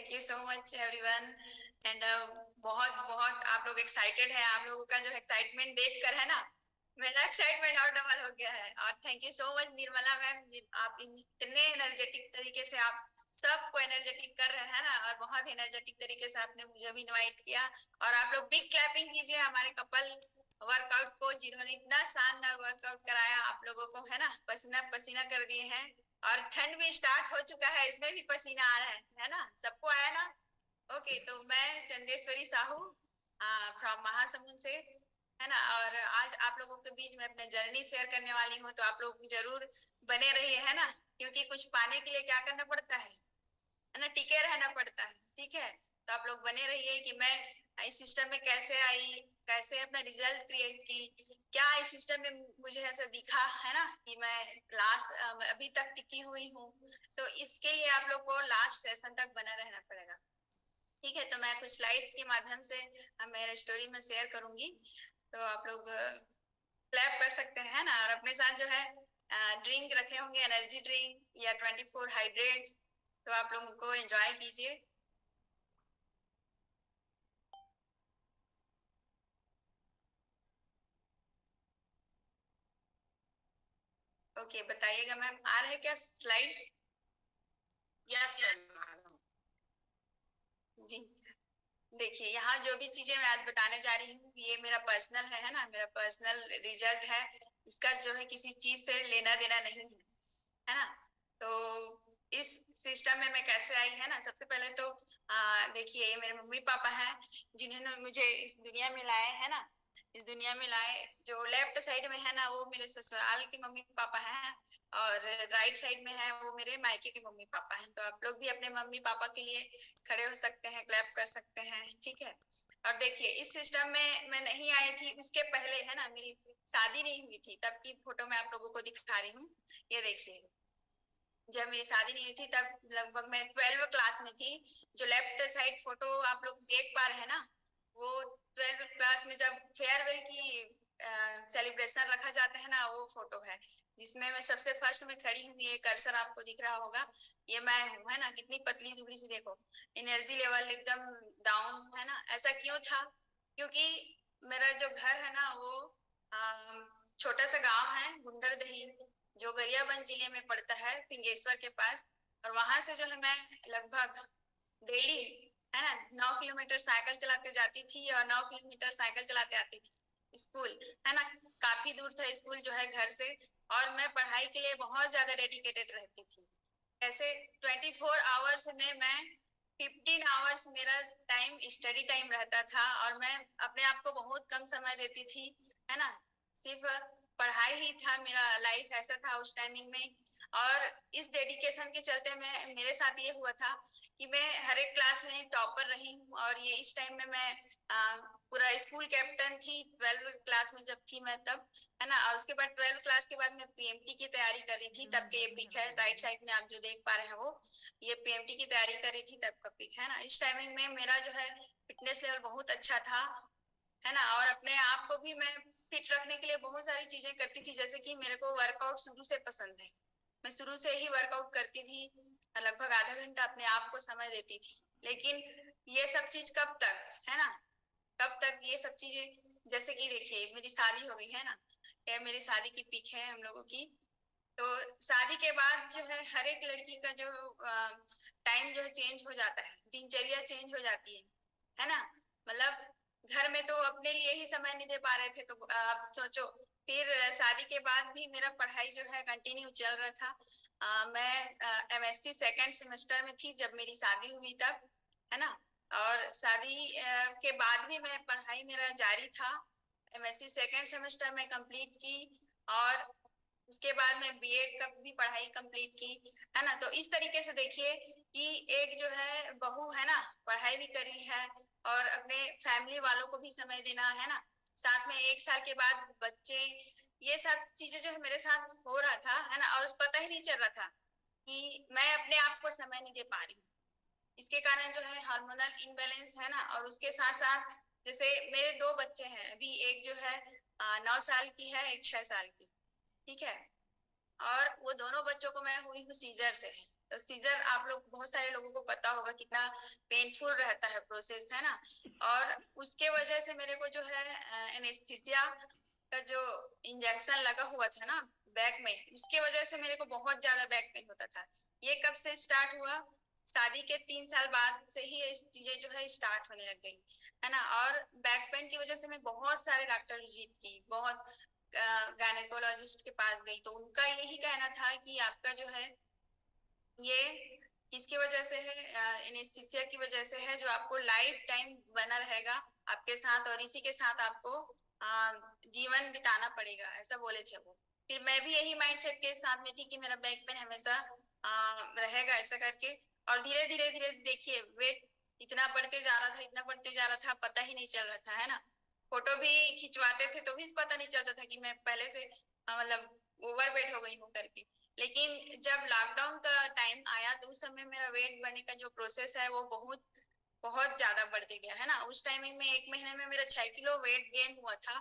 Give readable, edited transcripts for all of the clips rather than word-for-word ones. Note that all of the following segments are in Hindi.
Thank you so much everyone. And बहुत बहुत आप लोग एक्साइटेड है। आप लोगों का जो एक्साइटमेंट देख कर है ना, मेरा एक्साइटमेंट और डबल हो गया है। और thank you so much Nirmala ma'am ji, आप इतने एनर्जेटिक तरीके से आप सबको एनर्जेटिक कर रहे हैं ना, और बहुत एनर्जेटिक तरीके से आपने मुझे भी इनवाइट किया। और आप लोग बिग क्लैपिंग कीजिए हमारे कपल वर्कआउट को, जिन्होंने इतना शानदार वर्कआउट कराया आप लोगों को, है ना, पसीना पसीना कर दिए हैं। और ठंड भी स्टार्ट हो चुका है, इसमें भी पसीना आ रहा है ना, सबको आया ना। ओके, तो मैं चंदेश्वरी साहू फ्रॉम महासमुंद से, है ना, और आज आप लोगों के बीच में अपने जर्नी शेयर करने वाली हूँ। तो आप लोग जरूर बने रहिए, है ना, क्योंकि कुछ पाने के लिए क्या करना पड़ता है ना, टिके रहना पड़ता है। ठीक है, तो आप लोग बने रहिए कि मैं इस सिस्टम में कैसे आई, कैसे अपना रिजल्ट क्रिएट की, क्या इस सिस्टम में मुझे ऐसा दिखा, है ना, कि मैं लास्ट अभी तक टिकी हुई हूँ। तो इसके लिए आप लोग को लास्ट सेशन तक बना रहना पड़ेगा। ठीक है, तो मैं कुछ स्लाइड्स के माध्यम से मेरे स्टोरी में शेयर करूंगी। तो आप लोग क्लैप कर सकते हैं, है ना, और अपने साथ जो है ड्रिंक रखे होंगे, एनर्जी ड्रिंक या 24 हाइड्रेट्स, तो आप लोग उनको एंजॉय कीजिए। ओके, बताइएगा मैम, आ रहे क्या स्लाइड? Yes ma'am. जी, देखिए यहाँ जो भी चीजें मैं आज बताने जा रही हूँ, ये मेरा पर्सनल है ना, मेरा पर्सनल रिजल्ट है। इसका जो है किसी चीज से लेना देना नहीं है ना। तो इस सिस्टम में मैं कैसे आई, है ना, सबसे पहले तो देखिए, ये मेरे मम्मी पापा हैं जिन्होंने मुझे इस दुनिया में लाए, है ना। इस दुनिया में लाए, जो लेफ्ट साइड में है ना, वो मेरे ससुराल के मम्मी पापा हैं, और राइट साइड में है वो मेरे मायके के मम्मी पापा हैं। तो आप लोग भी अपने मम्मी पापा के लिए खड़े हो सकते हैं, क्लैप कर सकते हैं। ठीक है, और देखिए इस सिस्टम में मैं नहीं आई थी उसके पहले, है ना, मेरी शादी नहीं हुई थी तब की फोटो मैं आप लोगों को दिखा रही हूँ। ये देखिए, जब मेरी शादी नहीं हुई थी तब लगभग मैं 12वीं क्लास में थी। जो लेफ्ट साइड फोटो आप लोग देख पा रहे हैं ना, वो 12वीं क्लास में जब फेयरवेल की सेलिब्रेशन रखा जाता है ना, वो फोटो है, जिसमें मैं सबसे फर्स्ट में खड़ी हूँ। ये कर्सर आपको दिख रहा होगा, ये मैं हूँ, है ना, कितनी पतली दुबली सी देखो, एनर्जी लेवल एकदम डाउन, है ना। ऐसा क्यों था? क्योंकि मेरा जो घर है ना, वो छोटा सा गांव है गुंडरदही, जो गरियाबंद जिले में पड़ता है, फिंगेश्वर के पास। और वहां से जो है मैं लगभग डेली, है ना, 9 किलोमीटर साइकिल चलाते जाती थी, और 9 किलोमीटर साइकिल चलाते आती थी स्कूल, है ना। काफी दूर था स्कूल जो है घर से, और मैं पढ़ाई के लिए बहुत ज्यादा डेडिकेटेड रहती थी। ऐसे 24 आवर्स में मैं 15 आवर्स मेरा टाइम स्टडी टाइम रहता था, और मैं अपने आप को बहुत कम समय देती थी, है ना। सिर्फ पढ़ाई ही था, मेरा लाइफ ऐसा था उस टाइमिंग में। और इस डेडिकेशन के चलते मैं, मेरे साथ ये हुआ था कि मैं हर एक क्लास में टॉपर रही हूँ। और ये इस टाइम में मैं पूरा स्कूल कैप्टन थी 12वीं क्लास में जब थी मैं तब, है ना। और उसके बाद 12वीं क्लास के बाद मैं पीएमटी की तैयारी कर रही थी, तब के ये पिक है राइट साइड में आप जो देख पा रहे हैं, वो ये पीएमटी की तैयारी कर रही थी तब का पिक है ना। इस टाइमिंग में मेरा जो है फिटनेस लेवल बहुत अच्छा था, है ना। और अपने आप को भी मैं फिट रखने के लिए बहुत सारी चीजें करती थी, जैसे कि मेरे को वर्कआउट शुरू से पसंद है, मैं शुरू से ही वर्कआउट करती थी, लगभग आधा घंटा अपने आप को समय देती थी। लेकिन ये सब चीज कब तक, है ना, कब तक ये सब चीजें, जैसे कि देखिए मेरी शादी हो गई, है ना, ये मेरी शादी की पिक है हम लोगों की। तो शादी के बाद जो है हर एक लड़की का जो टाइम जो है चेंज हो जाता है, दिनचर्या चेंज हो जाती है ना। मतलब घर में तो अपने लिए ही समय नहीं दे पा रहे थे, तो आप सोचो, फिर शादी के बाद भी मेरा पढ़ाई जो है कंटिन्यू चल रहा था। मैं एमएससी सेकेंड सेमेस्टर में थी जब मेरी शादी हुई तब, है ना। और शादी के बाद भी मैं पढ़ाई मेरा जारी था, एमएससी सेकेंड सेमेस्टर में कंप्लीट की। और उसके बाद मैं बीएड का भी पढ़ाई कंप्लीट की, है ना। तो इस तरीके से देखिए कि एक जो है बहू है ना, पढ़ाई भी करी है, और अपने फैमिली वालों को भी समय देना, है ना। साथ में 1 साल के बाद बच्चे, ये सब चीजें जो है मेरे साथ हो रहा था, है ना। और पता ही नहीं चल रहा था कि मैं अपने आप को समय नहीं दे पा रही हूँ। इसके कारण जो है हार्मोनल इनबैलेंस, है ना। और उसके साथ साथ जैसे मेरे 2 बच्चे हैं अभी, एक जो है 9 साल की है, एक 6 साल की, ठीक है। और वो दोनों बच्चों को मैं हुई हूँ सीजर से, तो सीजर आप लोग बहुत सारे लोगों को पता होगा कितना पेनफुल रहता है प्रोसेस, है ना। और उसके वजह से मेरे को जो है एनेस्थीसिया का जो इंजेक्शन लगा हुआ था ना बैक में, उसके वजह से मेरे को बहुत ज्यादा बैक पेन होता था। ये कब से स्टार्ट हुआ? शादी के 3 साल बाद से ही ये चीजें जो है स्टार्ट होने लग गई, है ना। और बैक पेन की वजह से मैं बहुत सारे डॉक्टर विजिट की, बहुत गायनेकोलॉजिस्ट के पास गई, तो उनका यही कहना था कि आपका जो है ये किसकी वजह से है, एनेस्थीसिया की वजह से है, जो आपको लाइफ टाइम बना रहेगा आपके साथ और इसी के साथ आपको जीवन बिताना पड़ेगा, ऐसा बोले थे वो। फिर मैं भी यही माइंडसेट के साथ में थी कि मेरा बैक पेन हमेशा रहेगा ऐसा करके। और धीरे धीरे धीरे देखिए वेट इतना बढ़ते जा रहा था, इतना बढ़ते जा रहा था, पता ही नहीं चल रहा था, है ना। फोटो भी खिंचवाते थे तो भी पता नहीं चलता था कि मैं पहले से मतलब ओवर वेट हो गई हूँ करके। लेकिन जब लॉकडाउन का टाइम आया तो उस समय मेरा वेट बढ़ने का जो प्रोसेस है वो बहुत बहुत ज्यादा बढ़ते गया, है ना। उस टाइमिंग में 1 महीने में मेरा 6 किलो वेट गेन हुआ था।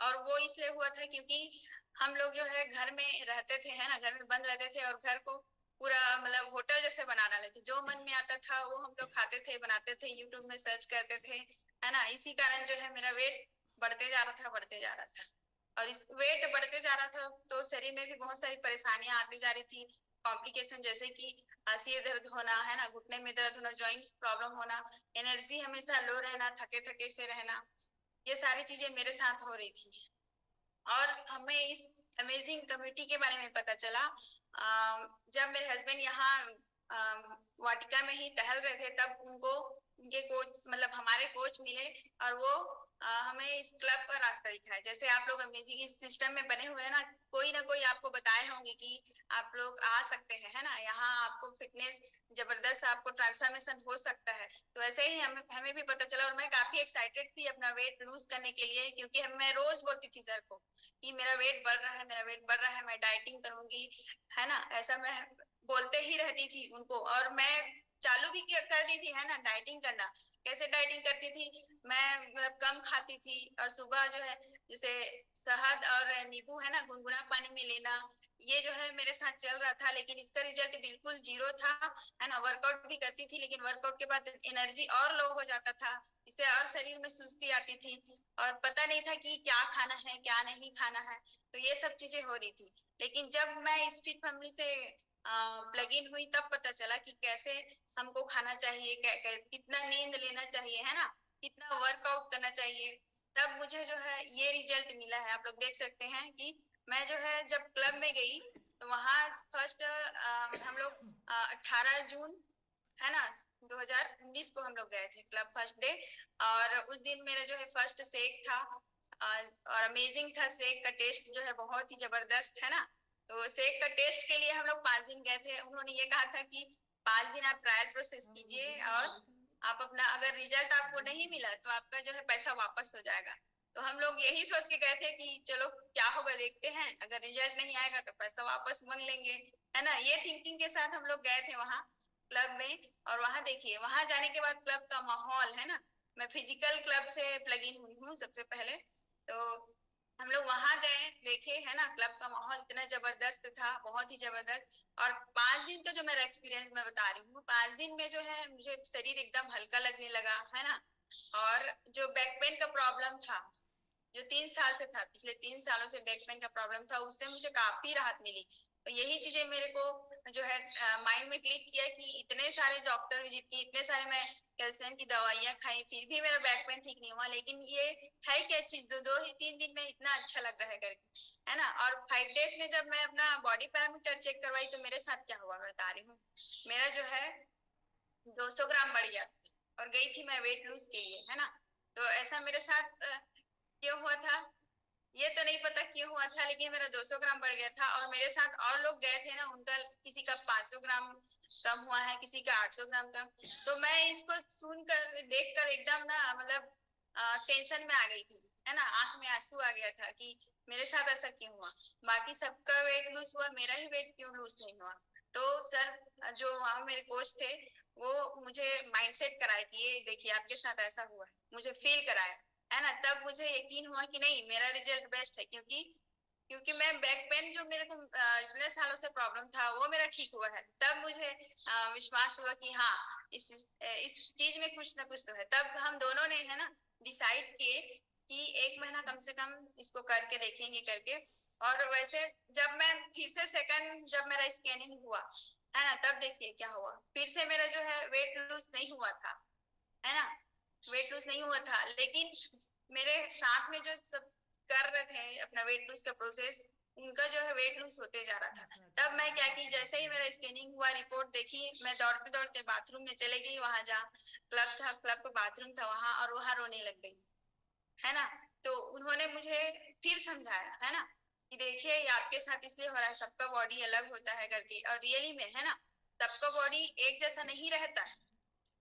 और वो इसलिए हुआ था क्योंकि हम लोग जो है घर में रहते थे, है ना, घर में बंद रहते थे और घर को पूरा मतलब होटल जैसे बना डाले थे, जो मन में आता था वो हम लोग खाते थे, बनाते थे, यूट्यूब में सर्च करते थे, है ना। इसी कारण जो है मेरा वेट बढ़ते जा रहा था, बढ़ते जा रहा था। और इस वेट बढ़ते जा रहा था तो शरीर में भी बहुत सारी परेशानियां आती जा रही थी, कॉम्प्लिकेशन, जैसे कि सिर दर्द होना, है ना, घुटने में दर्द होना, जॉइंट प्रॉब्लम होना, एनर्जी हमेशा लो रहना, थके थके से रहना, ये सारी चीजें मेरे साथ हो रही थी। और हमें इस अमेजिंग कम्युनिटी के बारे में पता चला जब मेरे हस्बैंड यहाँ वाटिका में ही टहल रहे थे, तब उनको उनके कोच मतलब हमारे कोच मिले और वो हमें इस क्लब का रास्ता दिखाया। जैसे आप लोग अमेजिंग इस सिस्टम में बने हुए हैं ना, कोई ना कोई आपको बताए होंगे कि आप लोग आ सकते हैं, है ना, यहाँ आपको फिटनेस जबरदस्त आपको ट्रांसफॉर्मेशन हो सकता है। तो ऐसे ही हमें भी पता चला और मैं काफी एक्साइटेड थी अपना वेट लूज करने के लिए, क्योंकि मैं रोज बोलती थी सर को कि मेरा वेट बढ़ रहा है, मेरा वेट बढ़ रहा है, मैं डाइटिंग करूंगी, है ना, ऐसा मैं बोलते ही रहती थी उनको। और मैं चालू भी कर दी थी, है ना, डाइटिंग करना। कैसे डाइटिंग करती थी मैं, मतलब कम खाती थी और सुबह जो है जैसे शहद और नींबू, है ना, गुनगुना पानी में लेना, ये जो है मेरे साथ चल रहा था। लेकिन इसका रिजल्ट बिल्कुल जीरो था, है ना। वर्कआउट भी करती थी लेकिन वर्कआउट के बाद एनर्जी और लो हो जाता था, इससे और शरीर में सुस्ती आती थी और पता नहीं था कि क्या खाना है क्या नहीं खाना है, तो ये सब चीजें हो रही थी। लेकिन जब मैं इस फिट फैमिली से प्लग इन हुई तब पता चला कि कैसे हमको खाना चाहिए, कितना नींद लेना चाहिए, है ना, कितना वर्कआउट करना चाहिए। तब मुझे जो है ये रिजल्ट मिला है। आप लोग देख सकते हैं कि मैं जो है जब क्लब में गई तो वहां फर्स्ट हम लोग 18 जून, है ना, 2019 को हम लोग गए थे क्लब फर्स्ट डे। और उस दिन मेरा जो है फर्स्ट शेक था और अमेजिंग था, शेक का टेस्ट जो है बहुत ही जबरदस्त, है ना। तो शेक का टेस्ट के लिए हम लोग 5 दिन गए थे। उन्होंने ये कहा था कि 5 दिन आप ट्रायल प्रोसेस कीजिए और आप अपना अगर रिजल्ट आपको नहीं मिला तो आपका जो है पैसा वापस हो जाएगा। तो हम लोग यही सोच के गए थे कि चलो क्या होगा देखते हैं, अगर रिजल्ट नहीं आएगा तो पैसा वापस मांग लेंगे, है ना। ये थिंकिंग के साथ हम लोग गए थे वहाँ क्लब में। और वहाँ देखिए वहाँ जाने के बाद क्लब का माहौल, है ना, मैं फिजिकल क्लब से प्लग इन हुई हूँ सबसे पहले। तो हम लोग वहां गए देखे, है ना, क्लब का माहौल इतना जबरदस्त था, बहुत ही जबरदस्त। और 5 दिन का जो मेरा एक्सपीरियंस मैं बता रही हूँ, 5 दिन में जो है मुझे शरीर एकदम हल्का लगने लगा, है ना। और जो बैक पेन का प्रॉब्लम था, जो 3 साल से था, पिछले 3 सालों से बैक पेन का प्रॉब्लम था, उससे मुझे काफी राहत मिली। तो यही चीजें मेरे को जो है माइंड में क्लिक किया कि इतने सारे डॉक्टर विजिट की, इतने सारे मैं कैल्शियम की दवाइयां खाई, फिर भी मेरा बैक पेन ठीक नहीं हुआ। लेकिन ये है क्या चीज, दो ही 3 दिन में इतना अच्छा लग रहा है करके, है ना। और 5 डेज में जब मैं अपना बॉडी पैरामीटर चेक करवाई तो मेरे साथ क्या हुआ मैं बता रही हूँ। मेरा जो है 200 ग्राम बढ़ गया और गई थी मैं वेट लूज के लिए, है ना। तो ऐसा मेरे साथ क्यों हुआ था ये तो नहीं पता क्यों हुआ था, लेकिन मेरा 200 ग्राम बढ़ गया था। और मेरे साथ और लोग गए थे ना, उनका किसी का 500 ग्राम कम हुआ है, किसी का 800 ग्राम कम। तो मैं इसको सुनकर देखकर एकदम ना मतलब टेंशन में आ गई थी, है ना, आंख में आंसू आ गया था कि मेरे साथ ऐसा क्यों हुआ, बाकी सबका वेट लूज हुआ, मेरा ही वेट क्यों लूज नहीं हुआ। तो सर जो वहाँ मेरे कोच थे वो मुझे माइंडसेट कराए कि ये देखिए आपके साथ ऐसा हुआ है, मुझे फील कराया, है ना। तब मुझे यकीन हुआ कि नहीं मेरा रिजल्ट बेस्ट है, क्योंकि क्योंकि मैं बैक पेन जो मेरे को इतने सालों से प्रॉब्लम था वो मेरा ठीक हुआ है। तब मुझे विश्वास हुआ कि हाँ इस चीज में कुछ ना कुछ तो है। तब हम दोनों ने है ना डिसाइड किए कि 1 महीना कम से कम इसको करके देखेंगे करके। और वैसे जब मैं फिर से सेकंड जब मेरा स्कैनिंग हुआ है ना, तब देखिए क्या हुआ, फिर से मेरा जो है वेट लूज नहीं हुआ था, है ना, वेट लूज नहीं हुआ था। लेकिन मेरे साथ में जो सब कर रहे थे अपना वेट लूज का प्रोसेस, उनका जो है वेट लूज होते जा रहा था। तब मैं क्या की, जैसे ही मेरा स्कैनिंग हुआ, रिपोर्ट देखी, मैं दौड़ते दौड़ते बाथरूम में चले गई, वहां जहाँ क्लब था, क्लब का बाथरूम था वहां, और वहां रोने लग गई, है ना। तो उन्होंने मुझे फिर समझाया, है ना, कि देखिए ये आपके साथ इसलिए हो रहा है, सबका बॉडी अलग होता है करके। और रियली में है ना, सबका बॉडी एक जैसा नहीं रहता है।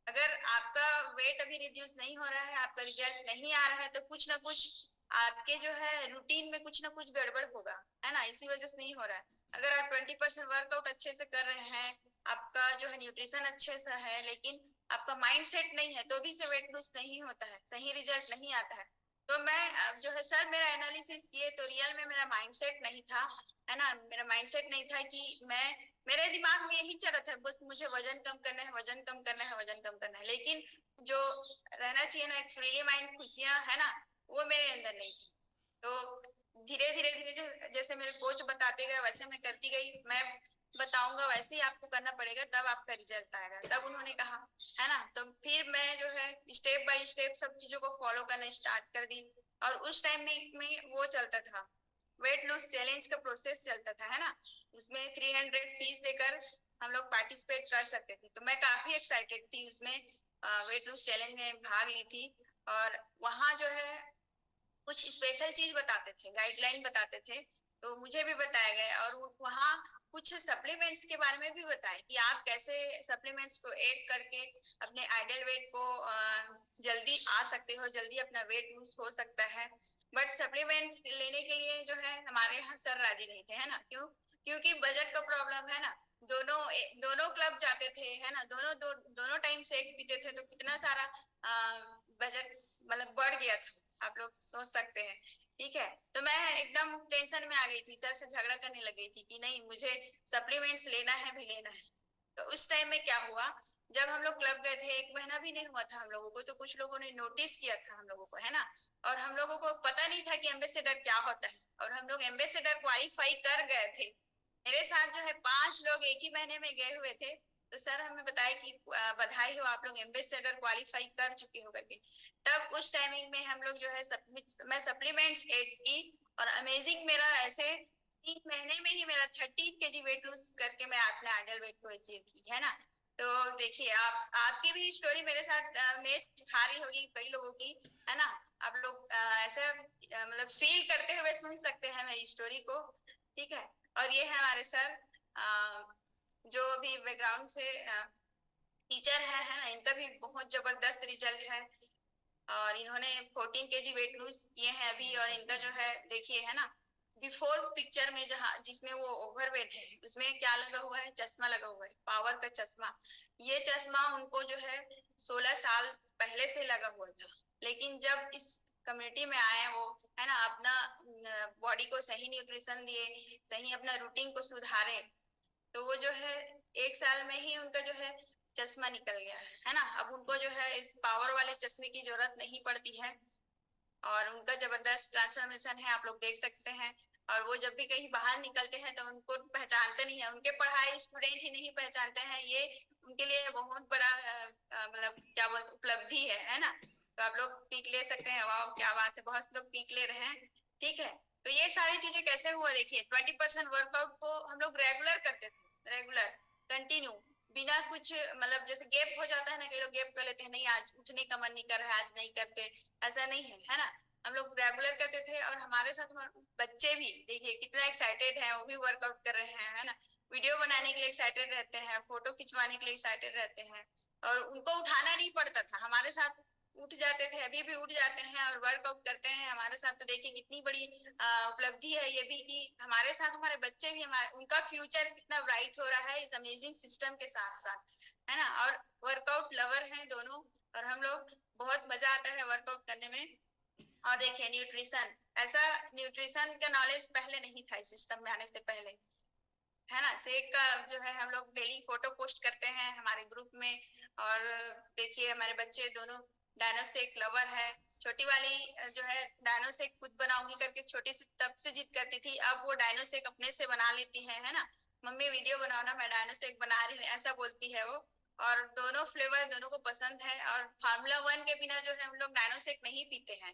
अगर आपका वेट अभी रिड्यूस नहीं हो रहा है, आपका रिजल्ट नहीं आ रहा है, तो कुछ ना कुछ आपके जो है रूटीन में कुछ ना कुछ गड़बड़ होगा, है ना, इसी वजह से नहीं हो रहा है। अगर आप 20% वर्कआउट अच्छे से कर रहे हैं, आपका जो है न्यूट्रिशन अच्छे से है, लेकिन आपका माइंड सेट नहीं है, तो भी से वेट लूज नहीं होता है, सही रिजल्ट नहीं आता है। तो मैं जो है सर मेरा एनालिसिस किए तो रियल में मेरा माइंडसेट नहीं था, है ना, मेरा माइंडसेट नहीं था कि मैं, मेरे दिमाग में यही चल रहा था बस मुझे वजन कम करना है, वजन कम करना है, वजन कम करना है। लेकिन जो रहना चाहिए ना एक फ्रीली माइंड खुशियां, है ना, वो मेरे अंदर नहीं थी। तो धीरे धीरे धीरे जैसे मेरे कोच बताते गए वैसे मैं करती गई। मैं बताऊंगा वैसे ही आपको करना पड़ेगा, तब आपका रिजल्ट आएगा, तब उन्होंने कहा, है ना। तो फिर मैं जो है स्टेप बाय स्टेप सब चीजों को फॉलो करना स्टार्ट कर दी। और उस टाइम में वो चलता था, वेट लूज चैलेंज का प्रोसेस चलता था, है ना, उसमें 300 फीस देकर हम लोग पार्टिसिपेट कर सकते थे। तो मैं काफी एक्साइटेड थी उसमें, वेट लूज चैलेंज में भाग ली थी। और वहां जो है कुछ स्पेशल चीज बताते थे, गाइडलाइन बताते थे, तो मुझे भी बताया गया। और वहाँ कुछ सप्लीमेंट्स के बारे में भी बताया कि आप कैसे सप्लीमेंट्स को ऐड करके अपने आइडियल वेट को जल्दी आ सकते हो, जल्दी अपना वेट लूज हो सकता है। बट सप्लीमेंट्स लेने के लिए जो है हमारे यहाँ सर राजी नहीं थे, है ना, क्यों, क्योंकि बजट का प्रॉब्लम है ना। दोनों दोनों क्लब जाते थे, है ना, दोनों टाइम से एक पीते थे, तो कितना सारा बजट मतलब बढ़ गया था, आप लोग सोच सकते हैं। ठीक है, तो मैं एकदम टेंशन में आ गई थी, सर से झगड़ा करने लग गई थी कि नहीं मुझे सप्लीमेंट्स लेना है भी लेना है। तो उस टाइम में क्या हुआ, जब हम लोग क्लब गए थे 1 महीना भी नहीं हुआ था हम लोगों को, तो कुछ लोगों ने नोटिस किया था हम लोगों को, है ना। और हम लोगों को पता नहीं था कि एम्बेसडर क्या होता है, और हम लोग एम्बेसडर क्वालिफाई कर गए थे। मेरे साथ जो है 5 लोग एक ही महीने में गए हुए थे। तो सर हमें बताया कि बधाई हो, आप लोग एम्बेसडर क्वालिफाई कर चुके हो करके। तब उस टाइमिंग में हम लोग जो है मैं सप्लीमेंट्स ऐड की, और अमेजिंग मेरा ऐसे 3 महीने में ही मेरा 30 kg वेट लूज करके मैं अपने आइडियल वेट को अचीव की, है ना। तो देखिए आपकी भी स्टोरी मेरे साथ मैच खा रही होगी कई लोगों की, है ना। आप लोग ऐसे मतलब फील करते हुए सुन सकते हैं मेरी स्टोरी को, ठीक है। और ये है हमारे सर, जो भी बैकग्राउंड से टीचर है ना, इनका भी बहुत जबरदस्त रिजल्ट है। और इन्होंने 14 kg वेट लूज किए हैं अभी। और इनका जो है देखिए, है ना, बिफोर पिक्चर में जहाँ जिसमें वो ओवरवेट है, उसमें क्या लगा हुआ है, चश्मा लगा हुआ है, पावर का चश्मा। ये चश्मा उनको जो है 16 साल पहले से लगा हुआ था। लेकिन जब इस कम्युनिटी में आए वो, है ना, अपना बॉडी को सही न्यूट्रिशन दिए, सही अपना रूटीन को सुधारे, तो वो जो है 1 साल में ही उनका जो है चश्मा निकल गया है ना। अब उनको जो है इस पावर वाले चश्मे की जरूरत नहीं पड़ती है। और उनका जबरदस्त ट्रांसफॉर्मेशन है, आप लोग देख सकते हैं। और वो जब भी कहीं बाहर निकलते हैं तो उनको पहचानते नहीं है, उनके पढ़ाई स्टूडेंट ही नहीं पहचानते हैं, ये उनके लिए बहुत बड़ा मतलब क्या बोलते उपलब्धि है ना। तो आप लोग पीक ले सकते हैं, वाह क्या बात है, बहुत लोग पीक ले रहे हैं, ठीक है। तो ये सारी चीजें कैसे हुआ देखिए, 20% वर्कआउट को हम लोग रेगुलर करते थे, रेगुलर कंटिन्यू, बिना कुछ मतलब जैसे गैप हो जाता है ना, कई लोग गैप कर लेते हैं, नहीं आज उठने का मन नहीं कर रहा है आज नहीं करते, ऐसा नहीं है ना। हम लोग रेगुलर करते थे। और हमारे साथ बच्चे भी देखिए कितना एक्साइटेड है, वो भी वर्कआउट कर रहे हैं, है ना, वीडियो बनाने के लिए एक्साइटेड रहते हैं, फोटो खिंचवाने के लिए एक्साइटेड रहते हैं। और उनको उठाना नहीं पड़ता था, हमारे साथ उठ जाते थे, अभी भी उठ जाते हैं और वर्कआउट करते हैं हमारे साथ। तो देखिए कितनी बड़ी उपलब्धि है ये भी, कि हमारे साथ हमारे बच्चे भी, हमारे उनका फ्यूचर कितना ब्राइट हो रहा है इस अमेजिंग सिस्टम के साथ साथ, है ना। और वर्कआउट लवर हैं दोनों, और हम लोग बहुत मजा आता है वर्कआउट करने में। और देखिए न्यूट्रिशन, ऐसा न्यूट्रिशन का नॉलेज पहले नहीं था इस सिस्टम में आने से पहले, है ना। शेक का जो है हम लोग डेली फोटो पोस्ट करते हैं हमारे ग्रुप में, और देखिए हमारे बच्चे दोनों डायनो शेक लवर है। छोटी वाली जो है डायनो शेक खुद बनाऊंगी करके छोटी सी तब से जिद करती थी, अब वो डायनो शेक अपने से बना लेती है ना। मम्मी वीडियो बनाओ ना, मैं डायनो शेक बना रही हूँ, ऐसा बोलती है वो। और दोनों फ्लेवर दोनों को पसंद है। और फार्मूला वन के बिना जो है हम लोग डायनो शेक नहीं पीते हैं।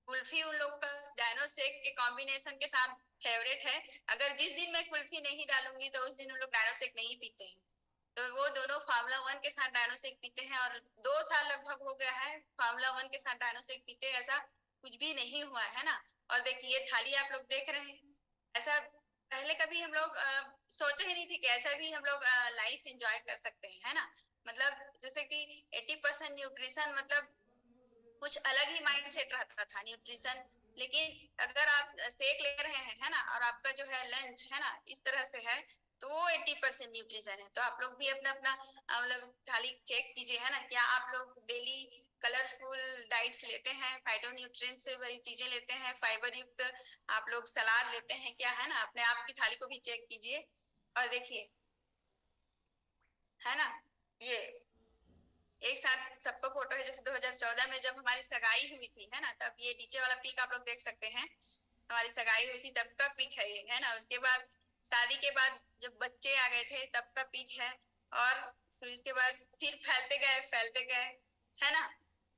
कुल्फी उन लोगों का डायनो शेक के कॉम्बिनेशन के साथ फेवरेट है। अगर जिस दिन मैं कुल्फी नहीं डालूंगी तो उस दिन उन लोग डायनो शेक नहीं पीते हैं। तो वो दोनों फार्मूला वन के साथ डायनो शेक पीते हैं, और 2 साल लगभग हो गया है फार्मूला वन के साथ डायनो शेक पीते, ऐसा कुछ भी नहीं हुआ है ना। और देखिए ये थाली आप लोग देख रहे हैं, ऐसा पहले कभी हम लोग सोचे ही नहीं थे कि ऐसा भी हम लोग लाइफ एंजॉय कर सकते हैं, है ना। मतलब जैसे कि 80% न्यूट्रिशन, मतलब कुछ अलग ही माइंड सेट रहता था न्यूट्रिशन। लेकिन अगर आप सेक ले रहे हैं, है ना, और आपका जो है लंच है ना इस तरह से है, तो वो 80% न्यूट्रिशन है। तो आप लोग भी अपना अपना मतलब थाली चेक कीजिए, है ना। क्या आप लोग डेली कलरफुल डाइट्स लेते हैं, फाइटो न्यूट्रिएंट से बड़ी चीजें लेते हैं, फाइबर युक्त आप लोग सलाद लेते हैं क्या, है ना। अपने आप की थाली को भी चेक कीजिए। और देखिए, है ना, ये एक साथ सबका फोटो है। जैसे 2014 में जब हमारी सगाई हुई थी, है ना, तब ये नीचे वाला पिक आप लोग देख सकते हैं। हमारी सगाई हुई थी तब का पिक है ये, है ना। उसके बाद शादी के बाद जब बच्चे आ गए थे तब का पिक है। और फिर इसके बाद फिर फैलते गए, है ना।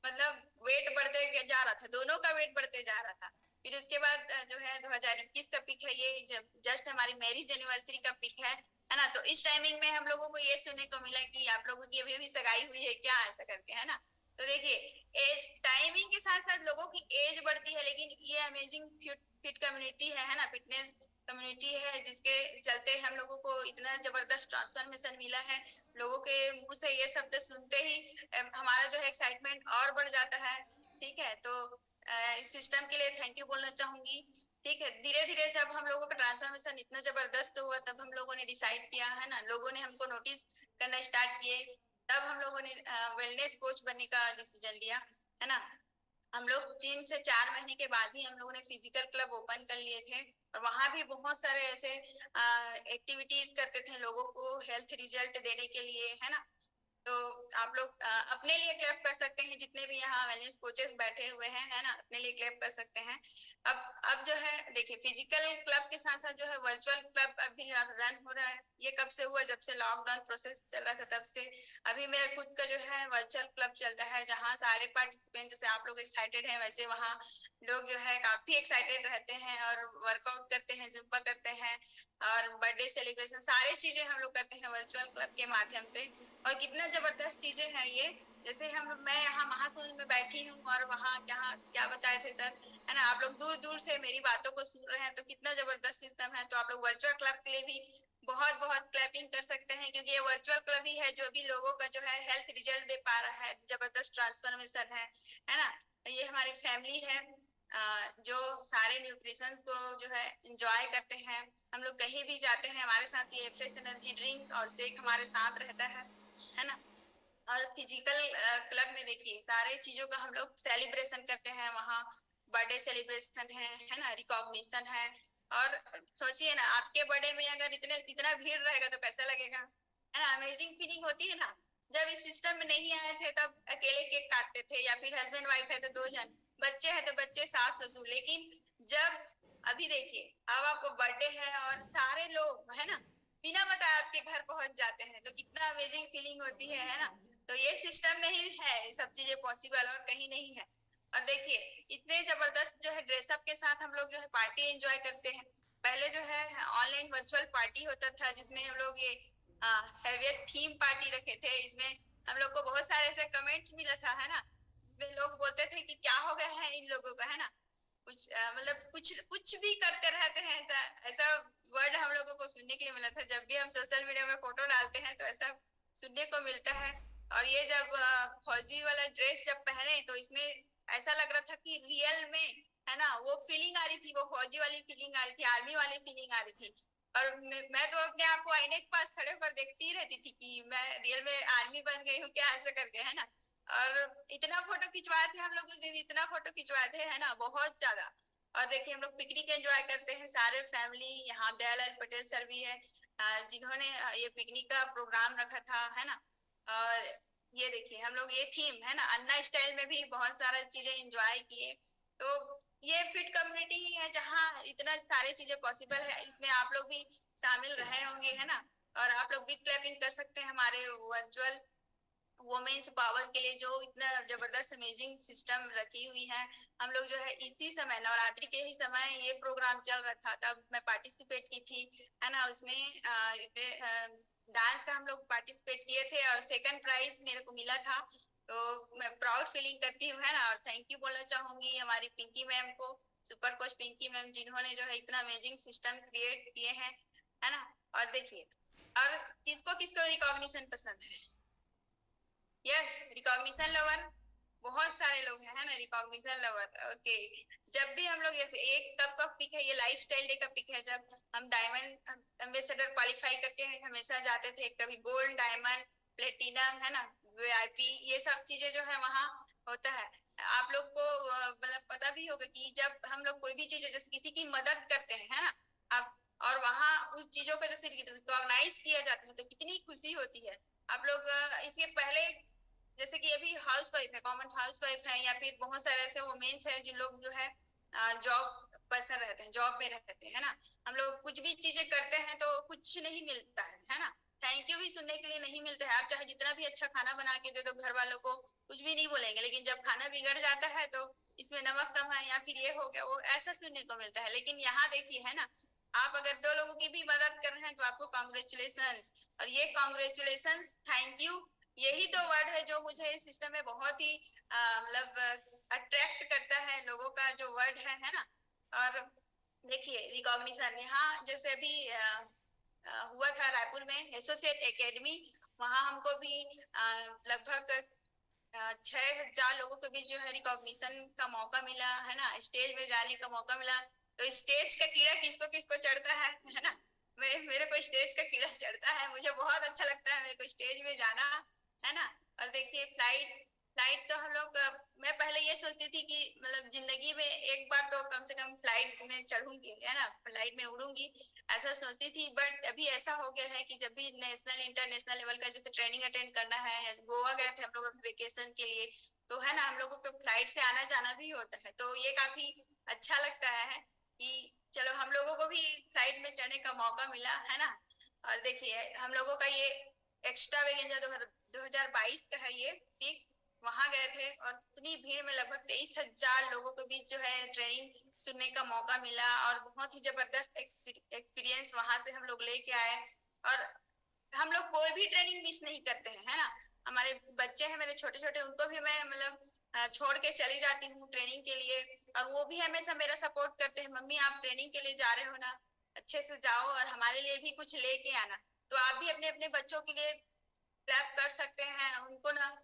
मतलब वेट बढ़ते जा रहा था, दोनों का वेट बढ़ते जा रहा था। फिर उसके बाद जो है 2021 का पिक है ये, जब जस्ट हमारी मैरिज एनिवर्सरी का पिक है ना। तो इस टाइमिंग में हम लोगों को ये सुनने को मिला कि आप लोगों की अभी भी सगाई हुई है क्या, ऐसा करके, है ना। तो देखिए एज टाइमिंग के साथ साथ लोगों की एज बढ़ती है, लेकिन ये अमेजिंग फिट कम्युनिटी है ना, फिटनेस कम्युनिटी है, जिसके चलते हम लोगों को इतना जबरदस्त ट्रांसफॉर्मेशन मिला है। लोगों के मुंह से ये शब्द सुनते ही हमारा जो है एक्साइटमेंट और बढ़ जाता है। ठीक है, तो इस सिस्टम के लिए थैंक यू बोलना चाहूंगी। ठीक है, धीरे धीरे जब हम लोगों का ट्रांसफॉर्मेशन इतना जबरदस्त हुआ, तब हम लोगों ने डिसाइड किया, है ना, लोगों ने हमको नोटिस करना स्टार्ट किए, तब हम लोगों ने वेलनेस कोच बनने का डिसीजन लिया, है ना। हम लोग 3 से 4 महीने के बाद ही हम लोगों ने फिजिकल क्लब ओपन कर लिए थे, और वहां भी बहुत सारे ऐसे एक्टिविटीज करते थे लोगों को हेल्थ रिजल्ट देने के लिए, है ना। तो आप लोग अपने लिए क्लैप कर सकते हैं, जितने भी यहाँ वेलनेस कोचेस बैठे हुए हैं, है ना, अपने लिए क्लैप कर सकते हैं। अब जो है देखिए, फिजिकल क्लब के साथ साथ जो है वर्चुअल क्लब अभी रन हो रहा है। ये कब से हुआ, जब से लॉकडाउन प्रोसेस चल रहा था तब से। अभी मेरा खुद का जो है वर्चुअल क्लब चलता है, जहाँ सारे पार्टिसिपेंट, जैसे आप लोग एक्साइटेड हैं वैसे वहाँ लोग जो है काफी एक्साइटेड रहते हैं, और वर्कआउट करते हैं, जुम्बा करते हैं, और बर्थडे सेलिब्रेशन सारी चीजें हम लोग करते हैं वर्चुअल क्लब के माध्यम से। और कितना जबरदस्त चीजें हैं ये। जैसे मैं यहाँ महासूंद में बैठी हूँ, और वहाँ क्या बताए थे सर, है ना, आप लोग दूर दूर से मेरी बातों को सुन रहे हैं, तो कितना जबरदस्त सिस्टम है। तो आप लोग वर्चुअल क्लब के लिए भी बहुत बहुत क्लैपिंग कर सकते हैं, क्योंकि ये वर्चुअल क्लब ही है जो भी लोगों का जो है हेल्थ रिजल्ट दे पा रहा है, जबरदस्त ट्रांसफॉर्मेशन है ना। ये हमारी फैमिली है जो सारे न्यूट्रिशन को जो है इंजॉय करते हैं। हम लोग कहीं भी जाते हैं हमारे साथ ये फ्रेश एनर्जी ड्रिंक और शेक हमारे साथ रहता है ना। और फिजिकल क्लब में देखिए सारे चीजों का हम लोग सेलिब्रेशन करते हैं वहाँ। बर्थडे सेलिब्रेशन है ना, रिकॉग्निशन है। और सोचिए ना, आपके बर्थडे में अगर इतना भीड़ रहेगा तो कैसा लगेगा, है ना। अमेजिंग फीलिंग होती है ना। जब इस सिस्टम में नहीं आए थे तब अकेले केक काटते थे, या फिर हस्बैंड वाइफ है तो 2 जन, बच्चे हैं तो बच्चे, सास ससुर। लेकिन जब अभी देखिए, अब आपको बर्थडे है और सारे लोग, है ना, बिना बताए आपके घर पहुंच जाते हैं, तो कितना अमेजिंग फीलिंग होती है ना। तो ये सिस्टम में ही है सब चीजें पॉसिबल, और कहीं नहीं है। और देखिए इतने जबरदस्त जो है ड्रेसअप के साथ हम लोग जो है पार्टी एंजॉय करते हैं। पहले जो है ऑनलाइन वर्चुअल पार्टी होता था, जिसमें हम लोग ये हैवियर थीम पार्टी रखे थे। इसमें हम लोग को बहुत सारे ऐसे कमेंट्स मिला था, है ना। इसमें लोग बोलते थे कि क्या हो गया है इन लोगों का, है ना। कुछ मतलब कुछ भी करते रहते हैं, ऐसा ऐसा वर्ड हम लोगों को सुनने के लिए मिला था। जब भी हम सोशल मीडिया में फोटो डालते हैं तो ऐसा सुनने को मिलता है। और ये जब फौजी वाला ड्रेस जब पहने तो इसमें ऐसा लग रहा था कि रियल में, है ना, वो फीलिंग आ रही थी, वो फौजी वाली फीलिंग आ रही थी, आर्मी वाली फीलिंग आ रही थी। और मैं तो अपने आप को आईने के पास खड़े होकर देखती ही रहती थी कि मैं रियल में आर्मी बन गई हूँ क्या, ऐसा करके, है ना। और इतना फोटो खिंचवाए थे हम लोग उस दिन, इतना फोटो खिंचवाए थे, है ना, बहुत ज्यादा। और देखिए हम लोग पिकनिक एंजॉय करते हैं सारे फैमिली, यहाँ दयालाल पटेल सर भी है जिन्होंने ये पिकनिक का प्रोग्राम रखा था, है ना। और ये देखिए हम लोग ये थीम है ना अन्ना स्टाइल में भी बहुत सारा चीजें एंजॉय किए। तो ये फिट कम्युनिटी ही है जहाँ इतना सारी चीजें पॉसिबल है, इसमें आप लोग भी शामिल रहे होंगे, है ना। और आप लोग भी क्लैपिंग कर सकते हैं हमारे वर्चुअल वुमेन्स पावर के लिए, जो इतना जबरदस्त अमेजिंग सिस्टम रखी हुई है। हम लोग जो है इसी समय नवरात्रि के ही समय ये प्रोग्राम चल रहा था, तब मैं पार्टिसिपेट की थी, है ना। उसमें डांस का हम लोग पार्टिसिपेट किए थे और सेकंड प्राइज मेरे को मिला था। तो मैं प्राउड फीलिंग करती हूँ, है ना। और थैंक यू बोलना चाहूंगी हमारी पिंकी मैम को, सुपर कोच पिंकी मैम, जिन्होंने जो है इतना अमेजिंग सिस्टम क्रिएट किए हैं, है ना। और देखिए और किसको किसको रिकॉग्निशन पसंद है? यस, रिकॉग्निशन लवर बहुत सारे लोग हैं, है ना, रिकॉग्निशन लवर। ओके, जब भी हम लोग जैसे एक कब का पिक है, ये लाइफ स्टाइल डे का पिक है, जब हम डायमंड एम्बेसडर क्वालिफाई करके हमेशा जाते थे, कभी गोल्ड, डायमंड, प्लेटिनम, है ना, वीआईपी, ये सब चीजें जो है वहाँ होता है। आप लोग को मतलब पता भी होगा कि जब हम लोग कोई भी चीज जैसे किसी की मदद करते हैं, है ना, आप, और वहाँ उस चीजों का जैसे रिकॉग्नाइज किया जाता है तो कितनी खुशी होती है। आप लोग इसके पहले जैसे कि अभी हाउस वाइफ है, कॉमन हाउस वाइफ है, या फिर बहुत सारे ऐसे वुमेन्स हैं जिन लोग जो है जॉब पर्सन रहते हैं, जॉब में रहते हैं ना। हम लोग कुछ भी चीजें करते हैं तो कुछ नहीं मिलता है ना। थैंक यू भी सुनने के लिए नहीं मिलता है। आप चाहे जितना भी अच्छा खाना बना के दे दो घर वालों को, कुछ भी नहीं बोलेंगे, लेकिन जब खाना बिगड़ जाता है तो इसमें नमक कम है या फिर ये हो गया वो, ऐसा सुनने को मिलता है। लेकिन यहाँ देखिए, है ना, आप अगर दो लोगों की भी मदद कर रहे हैं तो आपको कॉन्ग्रेचुलेशन। और ये कॉन्ग्रेचुलेशन, थैंक यू, यही दो वर्ड है जो मुझे इस सिस्टम में बहुत ही मतलब अट्रैक्ट करता है, लोगों का जो वर्ड है ना। और देखिए रिकॉग्निशन यहाँ जैसे अभी हुआ था रायपुर में एसोसिएट एकेडमी, वहाँ हमको भी लगभग 6,000 लोगों के बीच जो है रिकॉग्निशन का मौका मिला, है ना, स्टेज में जाने का मौका मिला। तो स्टेज का कीड़ा किसको किसको चढ़ता है ना। मेरे को स्टेज का कीड़ा चढ़ता है, मुझे बहुत अच्छा लगता है मेरे को स्टेज में जाना, है ना। और देखिए फ्लाइट फ्लाइट तो हम लोग मैं पहले ये सोचती थी कि मतलब जिंदगी में एक बार तो कम से कम फ्लाइट में चढ़ूंगी, है ना, फ्लाइट में उड़ूंगी, ऐसा सोचती थी। बट अभी ऐसा हो गया है कि जब भी नेशनल इंटरनेशनल लेवल का जैसे ट्रेनिंग अटेंड करना है, गोवा गए थे हम लोग वेकेशन के लिए, तो है ना हम लोगों को फ्लाइट से आना जाना भी होता है, तो ये काफी अच्छा लगता है कि चलो हम लोगों को भी फ्लाइट में चढ़ने का मौका मिला, है ना। और देखिए हम लोगों का ये एक्स्ट्रा वेगेंजा 2022 का है ये पिक, वहां गए थे और इतनी भीड़ में लगभग 23,000 लोगों के बीच जो है ट्रेनिंग सुनने का मौका मिला, और बहुत ही जबरदस्त एक्सपीरियंस वहां से हम लोग लेके आए। और हम लोग कोई भी ट्रेनिंग मिस नहीं करते हैं, है ना। हमारे बच्चे हैं मेरे छोटे छोटे, उनको भी मैं मतलब छोड़ के चली जाती हूँ ट्रेनिंग के लिए, और वो भी हमेशा मेरा सपोर्ट करते हैं, मम्मी आप ट्रेनिंग के लिए जा रहे हो ना, अच्छे से जाओ और हमारे लिए भी कुछ लेके आना। तो आप भी अपने अपने बच्चों के लिए क्लैप कर सकते हैं, उनको ना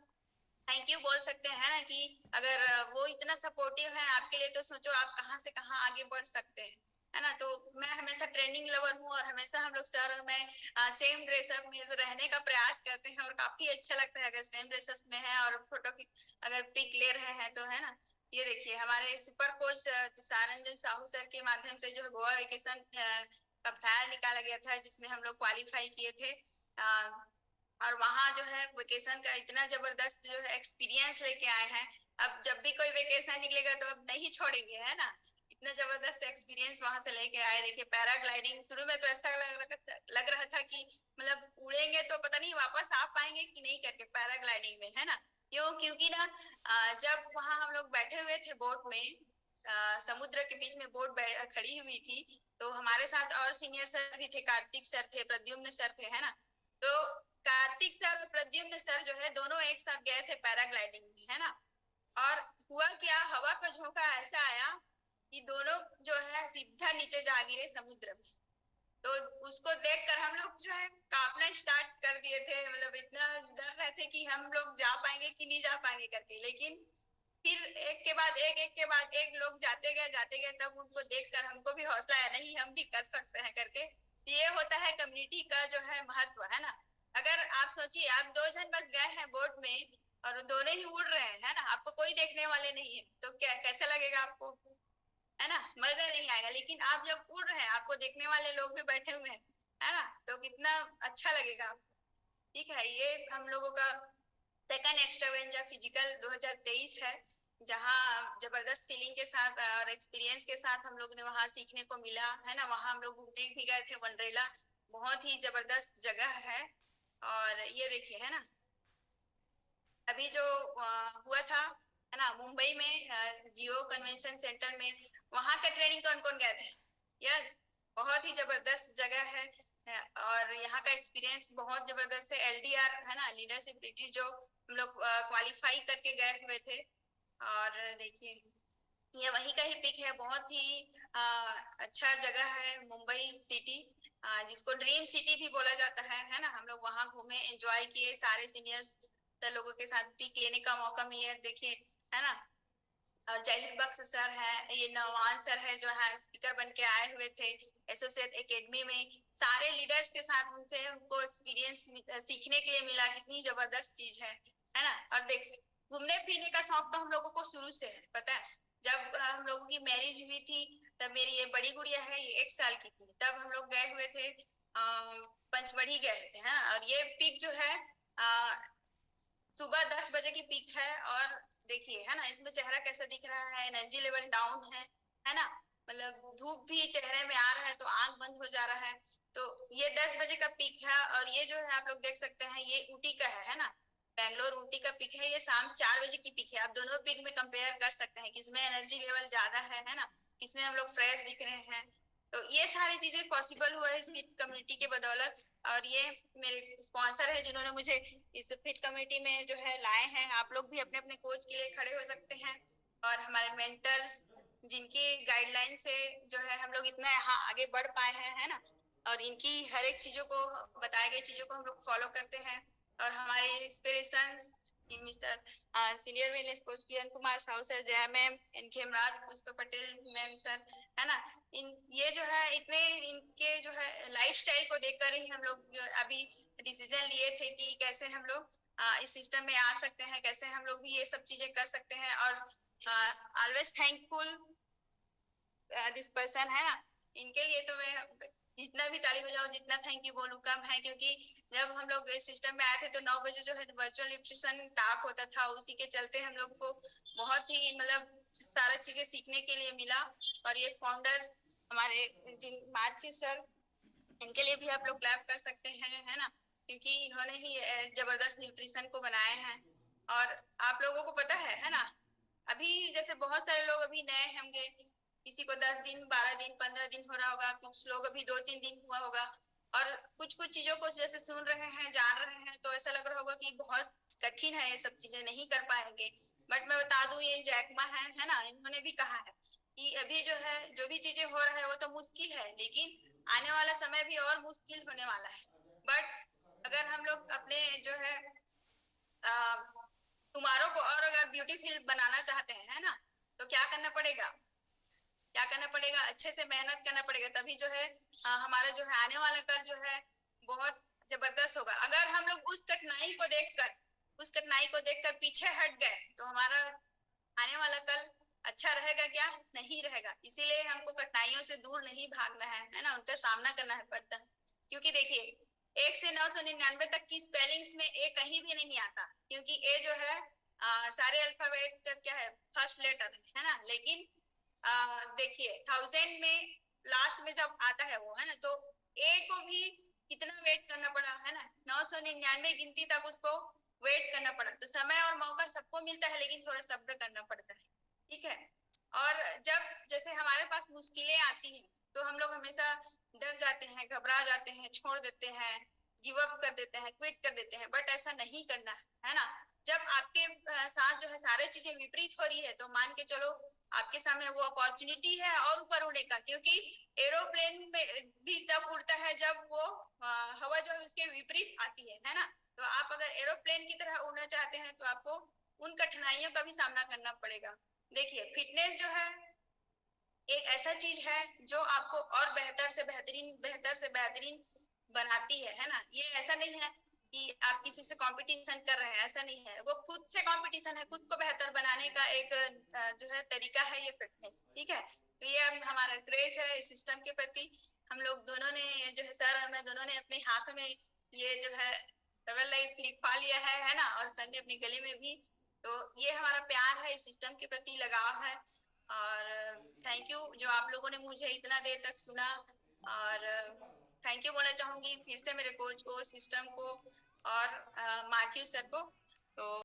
थैंक यू बोल सकते हैं ना, कि अगर वो इतना सपोर्टिव है आपके लिए तो सोचो आप कहाँ से कहाँ आगे बढ़ सकते हैं, है ना। तो मैं हमेशा ट्रेनिंग लवर हूँ, और हमेशा हम लोग सर और मैं सेम ड्रेसअप में रहने का प्रयास करते हैं, और काफी अच्छा लगता है अगर सेम ड्रेसअप में है और फोटो की अगर पिक ले रहे हैं तो, है ना। ये देखिए हमारे सुपर कोच तुषारंजन साहू सर के माध्यम से जो गोवा वेकेशन का फ्लायर निकाला गया था, जिसमें हम लोग क्वालिफाई किए थे, और वहाँ जो है वेकेशन का इतना जबरदस्त जो है एक्सपीरियंस लेके आए हैं। अब जब भी कोई वेकेशन निकलेगा तो अब नहीं छोड़ेंगे, है ना। इतना जबरदस्त एक्सपीरियंस वहां से लेके आए। देखिए पैराग्लाइडिंग शुरू में तो ऐसा लग रहा था कि मतलब उड़ेंगे तो पता नहीं वापस आ पाएंगे कि नहीं करके पैराग्लाइडिंग में, है ना। क्योंकि ना जब वहां हम लोग बैठे हुए थे बोट में, समुद्र के बीच में बोट खड़ी हुई थी, तो हमारे साथ और सीनियर सर भी थे, कार्तिक सर थे, प्रद्युम्न सर थे, है ना। तो कार्तिक सर और प्रद्युम्न सर जो है दोनों एक साथ गए थे पैराग्लाइडिंग में, है ना। और हुआ क्या, हवा का झोंका ऐसा आया कि दोनों जो है सीधा नीचे जा गिरे समुद्र में। तो उसको देखकर हम लोग जो है कांपना स्टार्ट कर दिए थे, मतलब इतना डर रहे थे कि हम लोग जा पाएंगे कि नहीं जा पाएंगे करके। लेकिन फिर एक के बाद एक लोग जाते गए, तब उनको देखकर हमको भी हौसला आया, नहीं हम भी कर सकते हैं करके। ये होता है कम्युनिटी का जो है महत्व, है ना। अगर आप सोचिए आप दो जन बस गए हैं बोट में और दोनों ही उड़ रहे हैं, है ना, आपको कोई देखने वाले नहीं है, तो क्या कैसा लगेगा आपको, है ना, मजा नहीं आएगा। लेकिन आप जब उड़ रहे हैं, आपको देखने वाले लोग भी बैठे हुए हैं, है ना, तो कितना अच्छा लगेगा। ठीक है, ये हम लोगों का सेकंड एक्स्ट्रावेंजा फिजिकल 2023 है, जहाँ जबरदस्त फीलिंग के साथ और एक्सपीरियंस के साथ हम लोग ने वहाँ सीखने को मिला, है ना। वहाँ हम लोग घूमने भी गए थे, वनरेला बहुत ही जबरदस्त जगह है। और ये देखिए, है ना, अभी जो हुआ था, है ना, मुंबई में जियो कन्वेंशन सेंटर में, वहां का ट्रेनिंग कौन कौन गए थे? यस, बहुत ही जबरदस्त जगह है। और यहाँ का एक्सपीरियंस बहुत जबरदस्त है। एलडीआर, है ना, लीडरशिप रिट्रीट, जो हम लोग क्वालिफाई करके गए हुए थे। और देखिए, ये वही का ही पिक है। बहुत ही अच्छा जगह है मुंबई सिटी, जिसको ड्रीम सिटी भी बोला जाता है ना। हम लोग वहाँ घूमे, एंजॉय किए, सारे सीनियर्स लोगों के साथ पिक लेने का मौका मिला, देखिए, है ना। और जाहिर बख्श सर है, ये नवान सर है जो है स्पीकर बन के आए हुए थे एसोसिएट एकेडमी में। सारे लीडर्स के साथ उनसे उनको एक्सपीरियंस सीखने के लिए मिला, कितनी जबरदस्त चीज है ना। और देखिए, घूमने फिरने का शौक तो हम लोगों को शुरू से है, पता है। जब हम लोगों की मैरिज हुई थी, तब मेरी ये बड़ी गुड़िया है, ये 1 साल की थी, तब हम लोग गए हुए थे, पंचमढ़ी गए थे, हाँ। और ये पिक जो है सुबह 10 बजे की पिक है। और देखिए, है ना, इसमें चेहरा कैसा दिख रहा है, एनर्जी लेवल डाउन है ना। मतलब धूप भी चेहरे में आ रहा है तो आंख बंद हो जा रहा है। तो ये 10 बजे का पिक है। और ये जो है आप लोग देख सकते हैं, ये ऊटी का है ना, बैंगलोर ऊटी का पिक है। ये शाम 4 बजे की पिक है। आप दोनों पिक में कंपेयर कर सकते हैं किसमें एनर्जी लेवल ज्यादा है ना, किसमें हम लोग फ्रेश दिख रहे हैं। तो ये सारी चीजें पॉसिबल हुआ है इस फिट कम्युनिटी के बदौलत। और ये मेरे स्पॉन्सर है जिन्होंने मुझे इस फिट कम्युनिटी में जो है लाए हैं। आप लोग भी अपने अपने कोच के लिए खड़े हो सकते हैं। और हमारे मेंटर्स, जिनकी गाइडलाइन से जो है हम लोग इतना यहाँ आगे बढ़ पाए हैं, है ना। और इनकी हर एक चीजों को, बताए गए चीजों को हम लोग फॉलो करते हैं। और हमारे inspiration mister senior wellness coach Kiran Kumar Sahu sir, Jaya ma'am, N Khemraj, Pushp Patel ma'am sir, है ना। इन ये जो है इतने इनके जो है लाइफस्टाइल को देखकर ही हम लोग अभी डिसीजन लिए थे कि कैसे हम लोग इस सिस्टम में आ सकते हैं, कैसे हम लोग भी ये सब चीजें कर सकते हैं। और ऑलवेज थैंकफुल दिस पर्सन, है ना। इनके लिए तो मैं जितना भी ताली बजाऊं, जितना थैंक यू बोलूं कम है। क्योंकि जब हम लोग इस सिस्टम में आए थे तो 9 बजे जो है वर्चुअल न्यूट्रिशन टॉक होता था, उसी के चलते हम लोग को बहुत ही मतलब सारा चीजें सीखने के लिए मिला। और ये फाउंडर्स हमारे जिन मार्ची सर, इनके लिए भी आप लोग क्लैप कर सकते हैं, है ना। क्योंकि इन्होंने ही जबरदस्त न्यूट्रिशन को बनाए हैं। और आप लोगों को पता है ना, अभी जैसे बहुत सारे लोग अभी नए होंगे, किसी को 10 दिन, 12 दिन, 15 दिन हो रहा होगा, कुछ लोग अभी 2-3 दिन हुआ होगा। और कुछ कुछ चीजों को जैसे सुन रहे हैं, जान रहे हैं, तो ऐसा लग रहा होगा कि बहुत कठिन है, ये सब चीजें नहीं कर पाएंगे। बट मैं बता दूं, ये जैकमा है ना, इन्होंने भी कहा है कि अभी जो है जो भी चीजें हो रहा है वो तो मुश्किल है, लेकिन आने वाला समय भी और मुश्किल होने वाला है। बट अगर हम लोग अपने जो है टुमारो को और अगर ब्यूटीफुल बनाना चाहते हैं, है ना, तो क्या करना पड़ेगा? क्या करना पड़ेगा? अच्छे से मेहनत करना पड़ेगा, तभी जो है हमारा जो है आने वाला कल जो है बहुत जबरदस्त होगा। अगर हम लोग उस कठिनाई को देखकर पीछे हट गए, तो हमारा आने वाला कल अच्छा रहेगा क्या? नहीं रहेगा। इसीलिए हमको कठिनाइयों से दूर नहीं भागना है ना, उनका सामना करना है पड़ता है। क्योंकि देखिए, 1 से 999 तक की स्पेलिंग्स में ए कहीं भी नहीं आता, क्योंकि ए जो है सारे अल्फाबेट्स का क्या है, फर्स्ट लेटर है ना। लेकिन देखिए, 1000 में लास्ट में जब आता है वो, है ना, तो ए को भी कितना वेट करना पड़ा, है ना, 999 गिनती तक उसको वेट करना पड़ा। तो समय और मौका सबको मिलता है, लेकिन थोड़ा सब्र करना पड़ता है, ठीक है। और जब जैसे हमारे पास मुश्किलें आती हैं, तो हम लोग हमेशा डर जाते हैं, घबरा जाते हैं, छोड़ देते हैं, गिव अप कर देते हैं, क्विट कर देते हैं। बट ऐसा नहीं करना है ना। जब आपके साथ जो है सारी चीजें विपरीत हो रही है, तो मान के चलो आपके सामने वो अपॉर्चुनिटी है और ऊपर उड़ने का। क्योंकि एरोप्लेन में भी तब उड़ता है जब वो हवा जो है उसके विपरीत आती है ना। तो आप अगर एरोप्लेन की तरह उड़ना चाहते हैं, तो आपको उन कठिनाइयों का भी सामना करना पड़ेगा। देखिए, फिटनेस जो है एक ऐसा चीज है जो आपको और बेहतर से बेहतरीन बनाती है ना। ये ऐसा नहीं है कि आप किसी से कंपटीशन कर रहे हैं, ऐसा नहीं है। वो खुद से कंपटीशन है, खुद को बेहतर बनाने का एक जो है तरीका है ये फिटनेस, ठीक है। तो ये अब हमारा क्रेज है इस सिस्टम के प्रति। हम लोग दोनों ने जो है, सर और मैं दोनों ने अपने हाथ में ये जो है डबल लाइफ लिखवा लिया है ना, और सर ने अपने गले में भी। तो ये हमारा प्यार है, इस सिस्टम के प्रति लगाव है। और थैंक यू जो आप लोगों ने मुझे इतना देर तक सुना। और थैंक यू बोलना चाहूंगी फिर से मेरे कोच को, सिस्टम को, और मार्क्यू सर को। तो